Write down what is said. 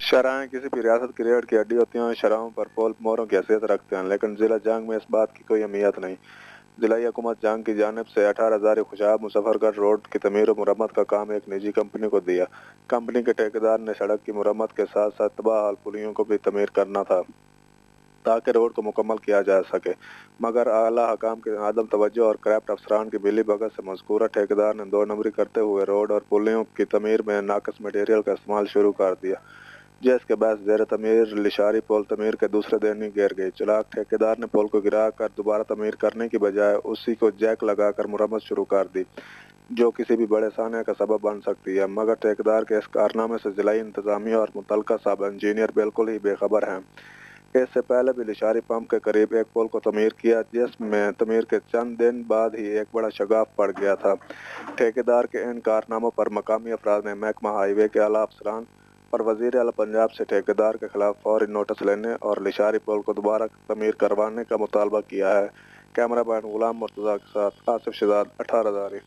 शराहें किसी भी रियासत की रीढ़ की हड्डी होती हैं और शराहों पर पोल मोहरों की हैसियत रखते हैं, लेकिन जिला जंग में इस बात की कोई अहमियत नहीं। जिलाई हुकूमत जंग की जानिब से 18,000 खुशाब मुजफ्फरगढ़ रोड की तमीर और मुरम्मत का काम एक निजी कंपनी को दिया। कंपनी के ठेकेदार ने सड़क की मुरम्मत के साथ साथ तबाह हाल पुलियों को भी तमीर करना था ताकि रोड को मुकम्मल किया जा सके, मगर आला हकाम के अदम तवज्जो और करप्ट अफसरान की बिली भगत से मज़कूरा ठेकेदार ने दो नंबरी करते हुए रोड और पुलियों की तमीर में नाकस मटीरियल का इस्तेमाल शुरू कर दिया, जिसके बाद ज़ेर तमीर लिशारी पुल तमीर के दूसरे दिन ही गिर गई। चलाक ठेकेदार ने पुल को गिरा कर दोबारा तमीर करने की बजाय उसी को जैक लगाकर मुरम्मत शुरू कर दी, जो किसी भी बड़े साने का सबब बन सकती है, मगर ठेकेदार के इस कारनामे से जिलाई इंतजामिया और मुतलका सब इंजीनियर बिल्कुल ही बेखबर हैं। इससे पहले भी लिशारी पंप के करीब एक पुल को तमीर किया, जिसमें तमीर के चंद दिन बाद ही एक बड़ा शगाफ पड़ गया था। ठेकेदार के इन कारनामों पर मकामी अफराद ने महकमा हाईवे के आला अफसरान और वजीर आला पंजाब से ठेकेदार के खिलाफ फौरी नोटिस लेने और लिशारी पुल को दोबारा तमीर करवाने का मुतालबा किया है। कैमरा मैन गुलाम मुर्तज़ा के साथ आसिफ शहजाद, 18 हज़ारी।